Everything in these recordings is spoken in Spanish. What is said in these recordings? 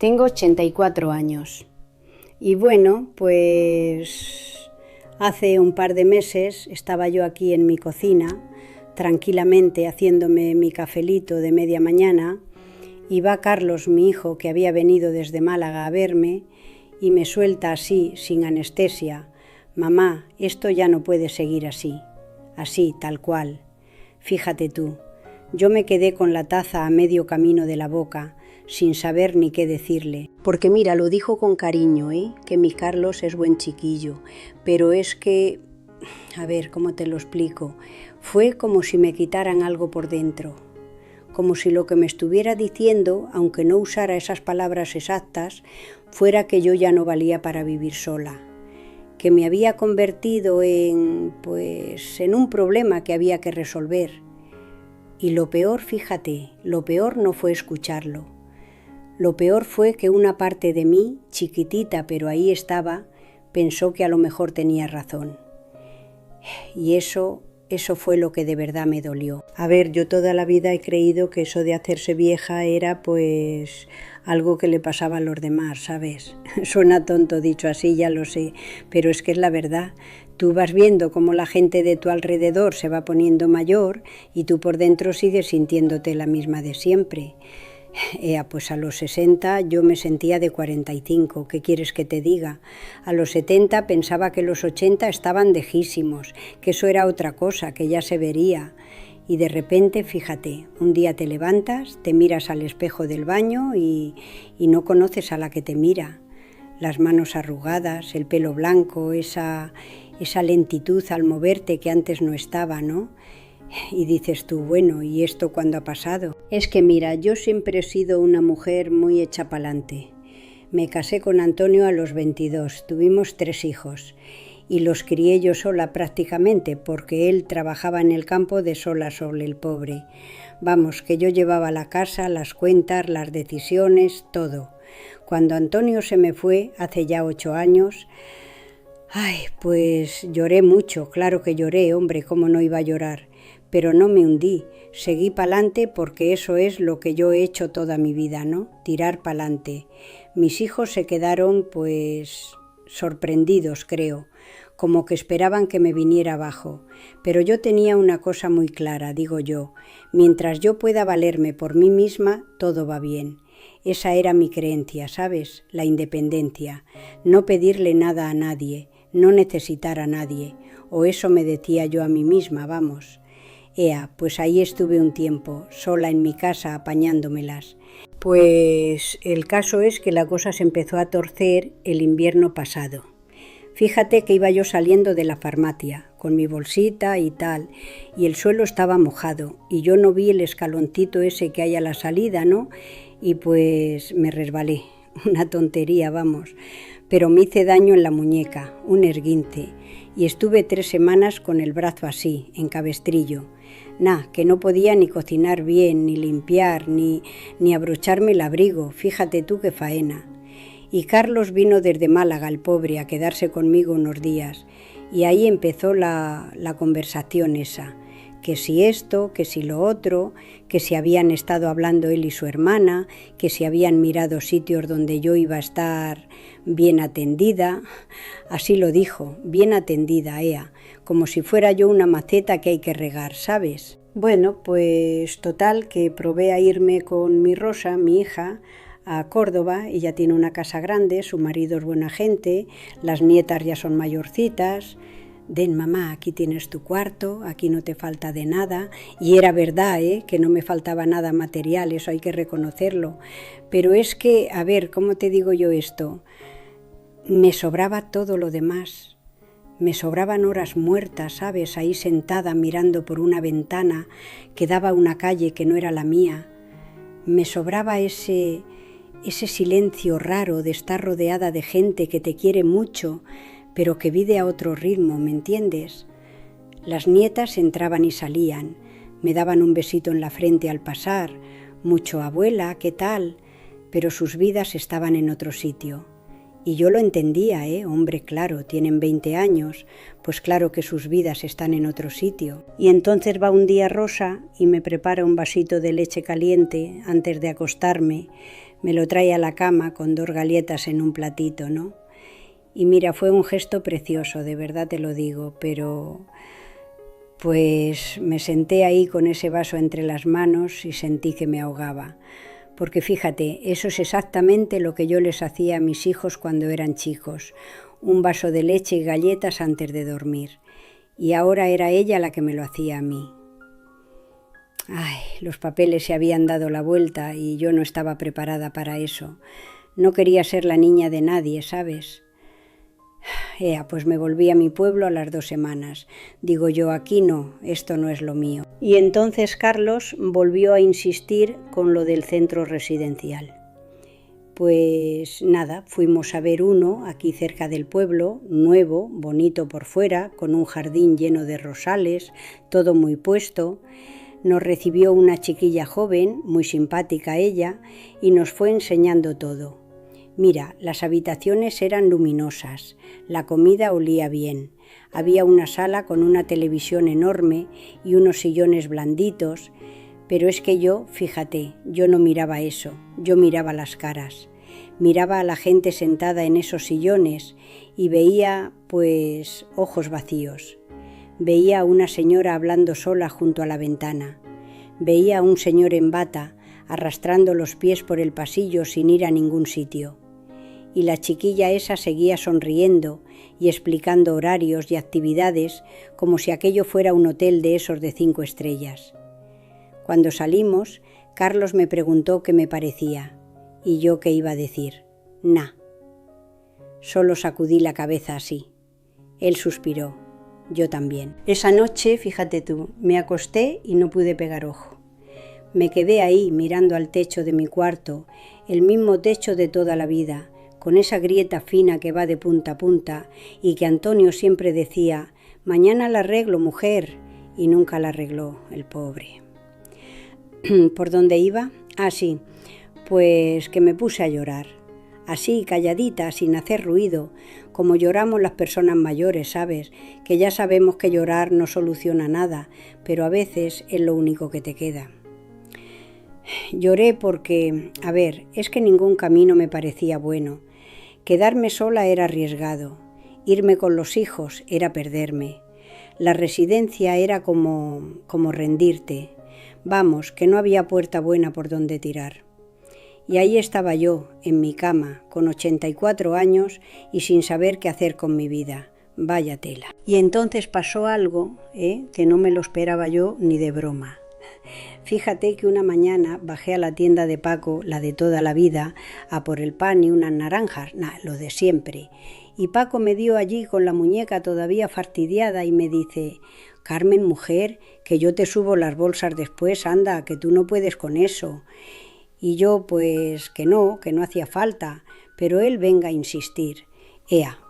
Tengo 84 años y bueno, pues hace un par de meses estaba yo aquí en mi cocina, tranquilamente haciéndome mi cafelito de media mañana, y va Carlos, mi hijo, que había venido desde Málaga a verme, y me suelta así, sin anestesia: «Mamá, esto ya no puede seguir así», tal cual. Fíjate tú, yo me quedé con la taza a medio camino de la boca, sin saber ni qué decirle. Porque mira, lo dijo con cariño, que mi Carlos es buen chiquillo, pero es que, a ver, ¿cómo te lo explico? Fue como si me quitaran algo por dentro, como si lo que me estuviera diciendo, aunque no usara esas palabras exactas, fuera que yo ya no valía para vivir sola, que me había convertido en un problema que había que resolver. Y lo peor, fíjate, lo peor no fue escucharlo. Lo peor fue que una parte de mí, chiquitita pero ahí estaba, pensó que a lo mejor tenía razón. Y eso fue lo que de verdad me dolió. A ver, yo toda la vida he creído que eso de hacerse vieja era algo que le pasaba a los demás, ¿sabes? Suena tonto dicho así, ya lo sé, pero es que es la verdad. Tú vas viendo cómo la gente de tu alrededor se va poniendo mayor y tú por dentro sigues sintiéndote la misma de siempre. Pues a los 60 yo me sentía de 45, ¿qué quieres que te diga? A los 70 pensaba que los 80 estaban dejísimos, que eso era otra cosa, que ya se vería. Y de repente, fíjate, un día te levantas, te miras al espejo del baño y no conoces a la que te mira. Las manos arrugadas, el pelo blanco, esa lentitud al moverte que antes no estaba, ¿no? Y dices tú, bueno, ¿y esto cuándo ha pasado? Es que mira, yo siempre he sido una mujer muy hecha pa'lante. Me casé con Antonio a los 22, tuvimos 3 hijos y los crié yo sola prácticamente porque él trabajaba en el campo de sol a sol, el pobre. Vamos, que yo llevaba la casa, las cuentas, las decisiones, todo. Cuando Antonio se me fue, hace ya 8 años, pues lloré mucho, claro que lloré, hombre, ¿cómo no iba a llorar? Pero no me hundí, seguí pa'lante porque eso es lo que yo he hecho toda mi vida, ¿no? Tirar pa'lante. Mis hijos se quedaron, sorprendidos, creo, como que esperaban que me viniera abajo. Pero yo tenía una cosa muy clara, digo yo: mientras yo pueda valerme por mí misma, todo va bien. Esa era mi creencia, ¿sabes? La independencia. No pedirle nada a nadie, no necesitar a nadie. O eso me decía yo a mí misma, vamos. Pues ahí estuve un tiempo, sola en mi casa apañándomelas. Pues el caso es que la cosa se empezó a torcer el invierno pasado. Fíjate que iba yo saliendo de la farmacia, con mi bolsita y tal, y el suelo estaba mojado, y yo no vi el escaloncito ese que hay a la salida, ¿no? Y pues me resbalé, una tontería, vamos, pero me hice daño en la muñeca, un esguince, y estuve 3 semanas con el brazo así, en cabestrillo. Que no podía ni cocinar bien, ni limpiar, ni abrocharme el abrigo, fíjate tú qué faena. Y Carlos vino desde Málaga, el pobre, a quedarse conmigo unos días, y ahí empezó la conversación esa, que si esto, que si lo otro, que si habían estado hablando él y su hermana, que si habían mirado sitios donde yo iba a estar bien atendida. Así lo dijo, bien atendida, como si fuera yo una maceta que hay que regar, ¿sabes? Bueno, pues total, que probé a irme con mi Rosa, mi hija, a Córdoba. Ella tiene una casa grande, su marido es buena gente, las nietas ya son mayorcitas. «Den, mamá, aquí tienes tu cuarto, aquí no te falta de nada». Y era verdad, que no me faltaba nada material, eso hay que reconocerlo. Pero es que, a ver, ¿cómo te digo yo esto? Me sobraba todo lo demás. Me sobraban horas muertas, ¿sabes? Ahí sentada mirando por una ventana que daba a una calle que no era la mía. Me sobraba ese silencio raro de estar rodeada de gente que te quiere mucho, pero que vive a otro ritmo, ¿me entiendes? Las nietas entraban y salían, me daban un besito en la frente al pasar, mucho abuela, ¿qué tal? Pero sus vidas estaban en otro sitio. Y yo lo entendía, hombre, claro, tienen 20 años, pues claro que sus vidas están en otro sitio. Y entonces va un día Rosa y me prepara un vasito de leche caliente antes de acostarme. me lo trae a la cama con 2 galletas en un platito, ¿no? Y mira, fue un gesto precioso, de verdad te lo digo, pero pues me senté ahí con ese vaso entre las manos y sentí que me ahogaba. Porque fíjate, eso es exactamente lo que yo les hacía a mis hijos cuando eran chicos, un vaso de leche y galletas antes de dormir. Y ahora era ella la que me lo hacía a mí. Ay, los papeles se habían dado la vuelta y yo no estaba preparada para eso. No quería ser la niña de nadie, ¿sabes? Pues me volví a mi pueblo a las 2 semanas. Digo yo, aquí no, esto no es lo mío. Y entonces Carlos volvió a insistir con lo del centro residencial. Pues nada, fuimos a ver uno aquí cerca del pueblo, nuevo, bonito por fuera, con un jardín lleno de rosales, todo muy puesto. Nos recibió una chiquilla joven, muy simpática ella, y nos fue enseñando todo. Mira, las habitaciones eran luminosas, la comida olía bien, había una sala con una televisión enorme y unos sillones blanditos, pero es que yo, fíjate, yo no miraba eso, yo miraba las caras, miraba a la gente sentada en esos sillones y veía, pues, ojos vacíos. Veía a una señora hablando sola junto a la ventana, veía a un señor en bata arrastrando los pies por el pasillo sin ir a ningún sitio. Y la chiquilla esa seguía sonriendo y explicando horarios y actividades como si aquello fuera un hotel de esos de 5 estrellas. Cuando salimos, Carlos me preguntó qué me parecía, y yo qué iba a decir. Nah. Solo sacudí la cabeza así. Él suspiró, yo también. Esa noche, fíjate tú, me acosté y no pude pegar ojo. Me quedé ahí mirando al techo de mi cuarto, el mismo techo de toda la vida, con esa grieta fina que va de punta a punta y que Antonio siempre decía, mañana la arreglo, mujer, y nunca la arregló, el pobre. ¿Por dónde iba? Ah, sí, pues que me puse a llorar, así, calladita, sin hacer ruido, como lloramos las personas mayores, ¿sabes? Que ya sabemos que llorar no soluciona nada, pero a veces es lo único que te queda. Lloré porque, es que ningún camino me parecía bueno. Quedarme sola era arriesgado, irme con los hijos era perderme. La residencia era como rendirte. Vamos, que no había puerta buena por donde tirar. Y ahí estaba yo, en mi cama, con 84 años y sin saber qué hacer con mi vida. Vaya tela. Y entonces pasó algo, que no me lo esperaba yo ni de broma. Fíjate que una mañana bajé a la tienda de Paco, la de toda la vida, a por el pan y unas naranjas, lo de siempre. Y Paco me dio allí con la muñeca todavía fastidiada y me dice, Carmen, mujer, que yo te subo las bolsas después, anda, que tú no puedes con eso. Y yo, pues, que no hacía falta, pero él venga a insistir.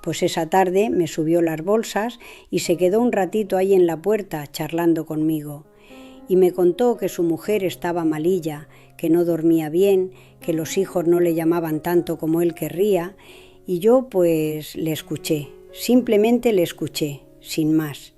Pues esa tarde me subió las bolsas y se quedó un ratito ahí en la puerta charlando conmigo. Y me contó que su mujer estaba malilla, que no dormía bien, que los hijos no le llamaban tanto como él querría, y yo pues le escuché, simplemente le escuché, sin más.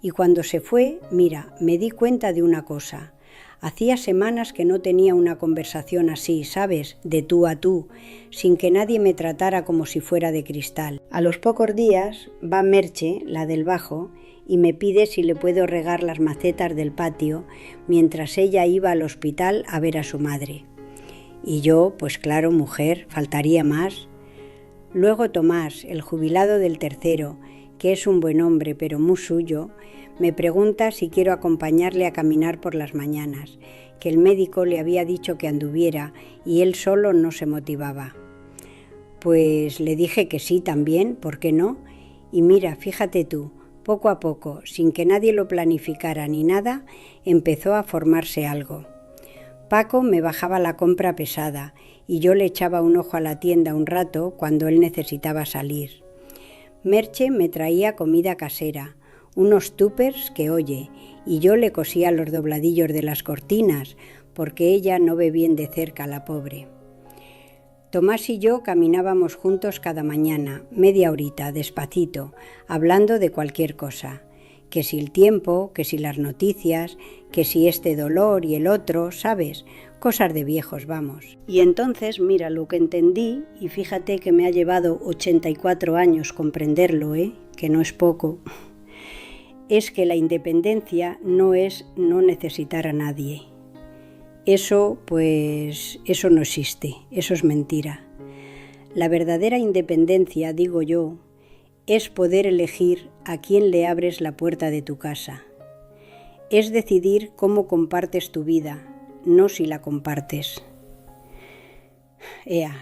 Y cuando se fue, mira, me di cuenta de una cosa. Hacía semanas que no tenía una conversación así, ¿sabes?, de tú a tú, sin que nadie me tratara como si fuera de cristal. A los pocos días va Merche, la del bajo, y me pide si le puedo regar las macetas del patio mientras ella iba al hospital a ver a su madre. Y yo, pues claro, mujer, faltaría más. Luego Tomás, el jubilado del tercero, que es un buen hombre pero muy suyo, me pregunta si quiero acompañarle a caminar por las mañanas, que el médico le había dicho que anduviera y él solo no se motivaba. Pues le dije que sí también, ¿por qué no? Y mira, fíjate tú, poco a poco, sin que nadie lo planificara ni nada, empezó a formarse algo. Paco me bajaba la compra pesada y yo le echaba un ojo a la tienda un rato cuando él necesitaba salir. Merche me traía comida casera, unos túpers que oye, y yo le cosía los dobladillos de las cortinas, porque ella no ve bien de cerca, la pobre. Tomás y yo caminábamos juntos cada mañana, media horita, despacito, hablando de cualquier cosa. Que si el tiempo, que si las noticias, que si este dolor y el otro, ¿sabes? Cosas de viejos, vamos. Y entonces, mira, lo que entendí, y fíjate que me ha llevado 84 años comprenderlo, que no es poco, es que la independencia no es no necesitar a nadie. Eso, pues, eso no existe, eso es mentira. La verdadera independencia, digo yo, es poder elegir a quién le abres la puerta de tu casa. Es decidir cómo compartes tu vida, no si la compartes.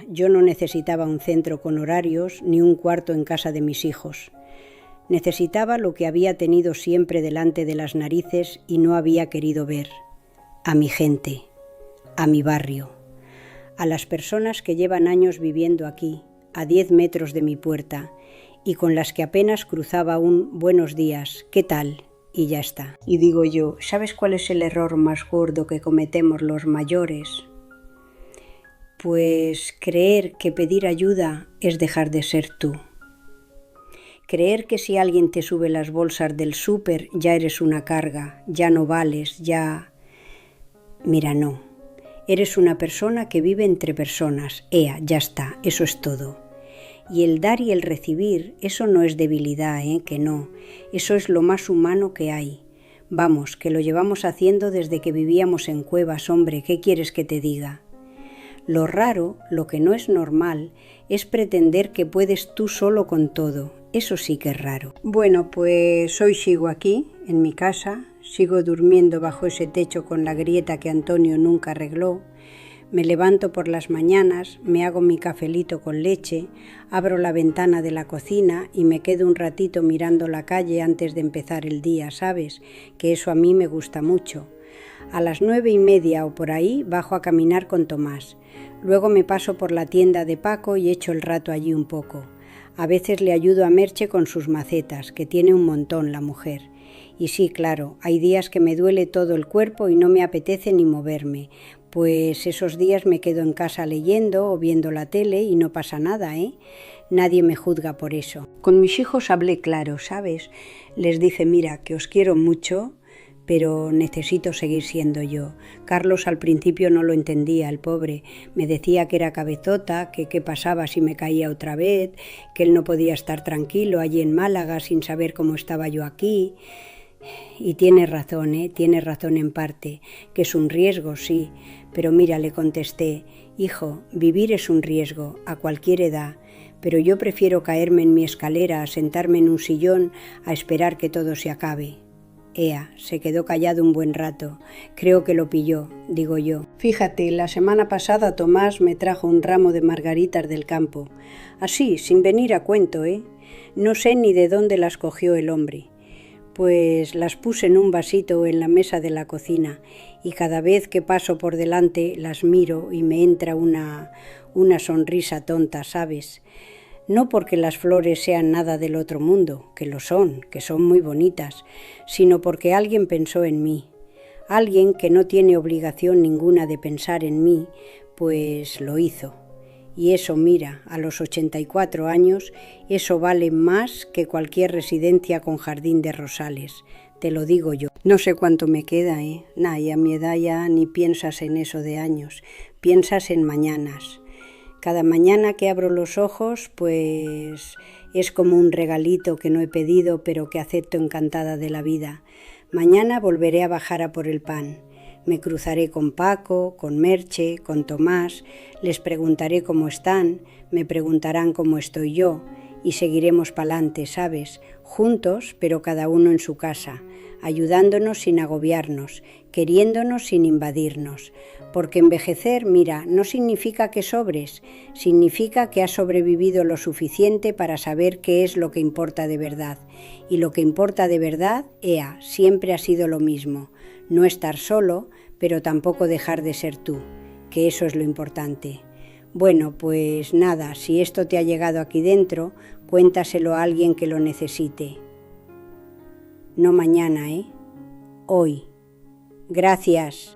Yo no necesitaba un centro con horarios ni un cuarto en casa de mis hijos. Necesitaba lo que había tenido siempre delante de las narices y no había querido ver: a mi gente, a mi barrio, a las personas que llevan años viviendo aquí, a 10 metros de mi puerta, y con las que apenas cruzaba un buenos días, ¿qué tal? Y ya está. Y digo yo, ¿sabes cuál es el error más gordo que cometemos los mayores? Pues creer que pedir ayuda es dejar de ser tú. Creer que si alguien te sube las bolsas del súper ya eres una carga, ya no vales, ya... Mira, no. Eres una persona que vive entre personas. Ya está, eso es todo. Y el dar y el recibir, eso no es debilidad, que no. Eso es lo más humano que hay. Vamos, que lo llevamos haciendo desde que vivíamos en cuevas, hombre, ¿qué quieres que te diga? Lo raro, lo que no es normal, es pretender que puedes tú solo con todo. Eso sí que es raro. Bueno, pues hoy sigo aquí, en mi casa, sigo durmiendo bajo ese techo con la grieta que Antonio nunca arregló. Me levanto por las mañanas, me hago mi cafelito con leche, abro la ventana de la cocina y me quedo un ratito mirando la calle antes de empezar el día, ¿sabes? Que eso a mí me gusta mucho. A las 9:30 o por ahí bajo a caminar con Tomás. Luego me paso por la tienda de Paco y echo el rato allí un poco. A veces le ayudo a Merche con sus macetas, que tiene un montón la mujer. Y sí, claro, hay días que me duele todo el cuerpo y no me apetece ni moverme. Pues esos días me quedo en casa leyendo o viendo la tele y no pasa nada, Nadie me juzga por eso. Con mis hijos hablé claro, ¿sabes? Les dije, mira, que os quiero mucho, pero necesito seguir siendo yo. Carlos al principio no lo entendía, el pobre. Me decía que era cabezota, que qué pasaba si me caía otra vez, que él no podía estar tranquilo allí en Málaga sin saber cómo estaba yo aquí. Y tiene razón, tiene razón en parte, que es un riesgo, sí, pero mira, le contesté, hijo, vivir es un riesgo, a cualquier edad, pero yo prefiero caerme en mi escalera, a sentarme en un sillón, a esperar que todo se acabe. Se quedó callado un buen rato, creo que lo pilló, digo yo. Fíjate, la semana pasada Tomás me trajo un ramo de margaritas del campo, así, sin venir a cuento, No sé ni de dónde las cogió el hombre. Pues las puse en un vasito en la mesa de la cocina y cada vez que paso por delante las miro y me entra una sonrisa tonta, ¿sabes? No porque las flores sean nada del otro mundo, que lo son, que son muy bonitas, sino porque alguien pensó en mí. Alguien que no tiene obligación ninguna de pensar en mí, pues lo hizo. Y eso, mira, a los 84 años, eso vale más que cualquier residencia con jardín de rosales. Te lo digo yo. No sé cuánto me queda, y a mi edad ya ni piensas en eso de años. Piensas en mañanas. Cada mañana que abro los ojos, pues es como un regalito que no he pedido, pero que acepto encantada de la vida. Mañana volveré a bajar a por el pan. Me cruzaré con Paco, con Merche, con Tomás, les preguntaré cómo están, me preguntarán cómo estoy yo y seguiremos pa'lante, ¿sabes? Juntos, pero cada uno en su casa, ayudándonos sin agobiarnos, queriéndonos sin invadirnos. Porque envejecer, mira, no significa que sobres, significa que has sobrevivido lo suficiente para saber qué es lo que importa de verdad. Y lo que importa de verdad, siempre ha sido lo mismo. No estar solo, pero tampoco dejar de ser tú, que eso es lo importante. Bueno, pues nada, si esto te ha llegado aquí dentro, cuéntaselo a alguien que lo necesite. No mañana, hoy. Gracias.